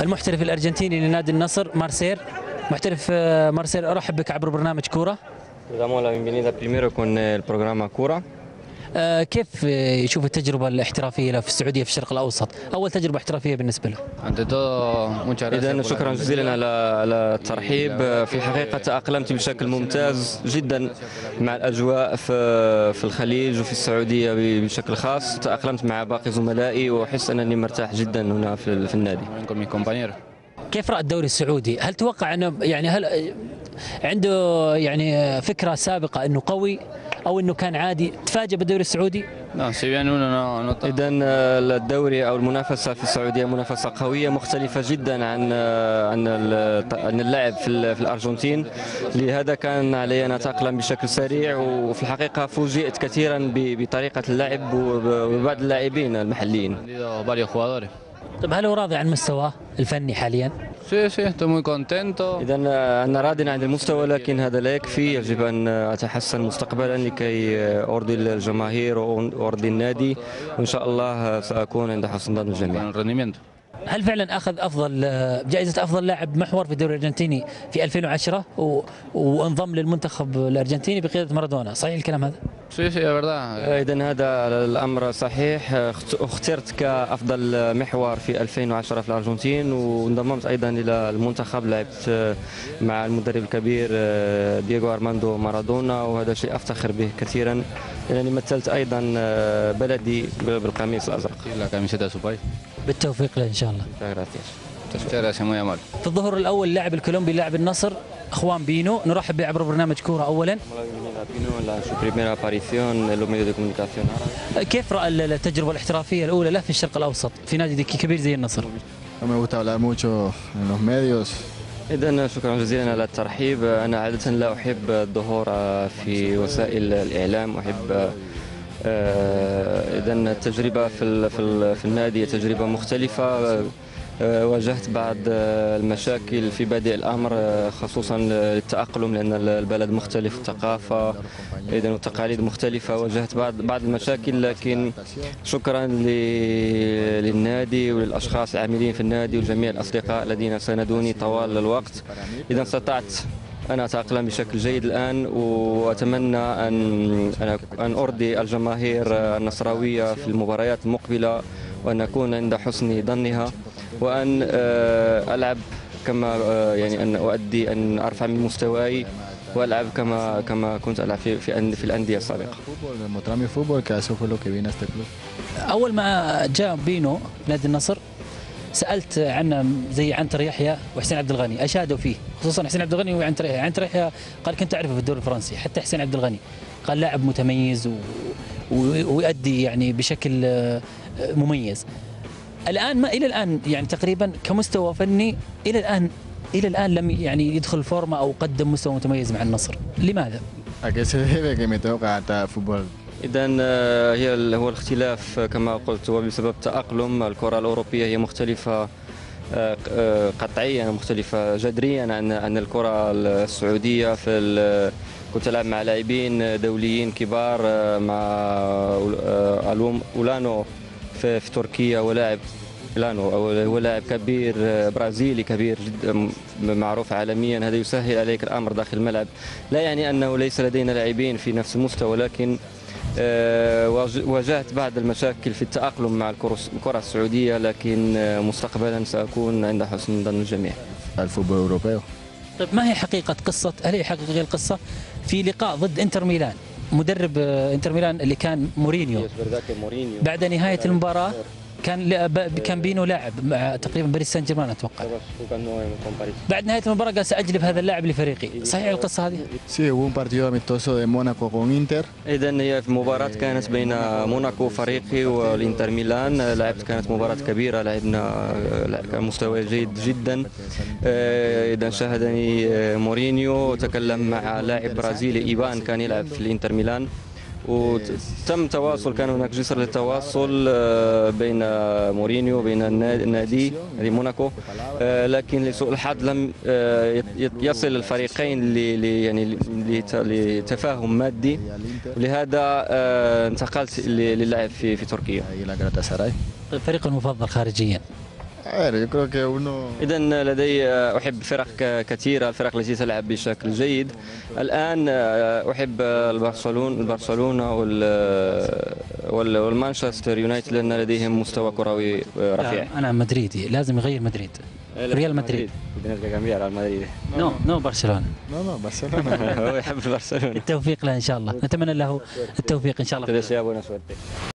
المحترف الأرجنتيني لنادي النصر مارسير. محترف مارسير، أرحب بك عبر برنامج كورة. Damos la bienvenida primero con el programa Cura. كيف يشوف التجربة الاحترافية له في السعودية في الشرق الأوسط؟ أول تجربة احترافية بالنسبة له. إذا شكرا جزيلا على الترحيب. في الحقيقة تأقلمت بشكل ممتاز جدا مع الأجواء في الخليج وفي السعودية بشكل خاص. تأقلمت مع باقي زملائي وأحس أنني مرتاح جدا هنا في النادي. كيف رأى الدوري السعودي؟ هل توقع أنه هل عنده فكرة سابقة أنه قوي أو أنه كان عادي؟ تفاجأ بالدوري السعودي؟ إذا الدوري أو المنافسة في السعودية منافسة قوية مختلفة جدا عن اللعب في الأرجنتين. لهذا كان علي أن أتأقلم بشكل سريع، وفي الحقيقة فوجئت كثيرا بطريقة اللعب وبعض اللاعبين المحليين. طيب هل هو راضي عن مستواه الفني حاليا؟ إذا أنا راض عن المستوى، لكن هذا لا يكفي. يجب أن أتحسن مستقبلا لكي أرضي الجماهير وأرضي النادي، وإن شاء الله سأكون عند حسن ظن الجميع. هل فعلا أخذ جائزة أفضل لاعب محور في الدوري الأرجنتيني في 2010 وانضم للمنتخب الأرجنتيني بقيادة مارادونا؟ صحيح الكلام هذا؟ إذا هذا الأمر صحيح. اخترت كأفضل محور في 2010 في الأرجنتين، وانضممت أيضا إلى المنتخب. لعبت مع المدرب الكبير دييغو أرماندو مارادونا، وهذا شيء أفتخر به كثيرا لأنني مثلت أيضا بلدي بالقميص الأزرق. بالتوفيق له إن شاء الله. في الظهور الأول لاعب الكولومبي لاعب النصر خوان بينو، نرحب به عبر برنامج كورة أولا. كيف رأى التجربة الاحترافية الأولى له في الشرق الأوسط في نادي كبير زي النصر؟ إذا شكرا جزيلا على الترحيب. أنا عادة لا أحب الظهور في وسائل الإعلام. أحب إذا التجربة في النادي تجربة مختلفة. واجهت بعض المشاكل في بادئ الأمر، خصوصا التأقلم لأن البلد مختلف، الثقافة إذن والتقاليد مختلفة. واجهت بعض المشاكل، لكن شكرا للنادي وللأشخاص العاملين في النادي وجميع الأصدقاء الذين ساندوني طوال الوقت. إذا استطعت أنا أتأقلم بشكل جيد الآن، وأتمنى أن أرضي الجماهير النصراوية في المباريات المقبلة، وأن أكون عند حسن ظنها، وأن ألعب كما أن أؤدي، أن أرفع من مستواي وألعب كما كنت ألعب في الأندية السابقة. أول ما جاء بينو نادي النصر سألت عنه زي عنتر يحيى وحسين عبد الغني، أشادوا فيه خصوصا حسين عبد الغني وعنتر يحيى. عنتر يحيى قال كنت أعرفه في الدوري الفرنسي. حتى حسين عبد الغني قال لاعب متميز ويؤدي بشكل مميز. الآن إلى الآن تقريبا كمستوى فني إلى الآن لم يدخل فورمة أو قدم مستوى متميز مع النصر. لماذا؟ إذا هو الاختلاف كما قلت، وبسبب تأقلم. الكرة الأوروبية هي مختلفة قطعيا، مختلفة جذريا عن الكرة السعودية. كنت ألعب مع لاعبين دوليين كبار، مع أولانو في تركيا، ولاعب لانو هو لاعب كبير برازيلي كبير جدا معروف عالميا. هذا يسهل عليك الأمر داخل الملعب. لا يعني أنه ليس لدينا لاعبين في نفس المستوى، لكن واجهت بعض المشاكل في التأقلم مع الكرة السعودية، لكن مستقبلا سأكون عند حسن ظن الجميع. الفوتبول الأوروبي. طيب ما هي حقيقة قصة، هل هي حقيقة القصة في لقاء ضد انتر ميلان؟ مدرب انتر ميلان اللي كان مورينيو، بعد نهاية المباراة كان بينو لاعب مع تقريبا باريس سان جيرمان اتوقع. بعد نهايه المباراه قال ساجلب هذا اللاعب لفريقي. صحيح القصه هذه؟ اذا هي في مباراه كانت بين موناكو فريقي والانتر ميلان. كانت مباراه كبيره، كان مستوى جيد جدا. اذا شاهدني مورينيو تكلم مع لاعب برازيلي ايبان كان يلعب في الانتر ميلان، وتم تواصل. كان هناك جسر للتواصل بين مورينيو وبين النادي موناكو، لكن لسوء الحظ لم يصل الفريقين لتفاهم مادي، ولهذا انتقلت للعب في تركيا. الفريق المفضل خارجيا؟ yo creo que uno. إذا لدي أحب فرق كثيرة، الفرق التي تلعب بشكل جيد. الآن أحب البرشلونة والمانشستر يونايتد لأن لديهم مستوى كروي رفيع. انا مدريدي، لازم يغير مدريد. ريال مدريد. ريال مدريد. نو برشلونه. No, Barcelona. هو يحب برشلونة. التوفيق له ان شاء الله، نتمنى له التوفيق ان شاء الله. Te deseo buena suerte.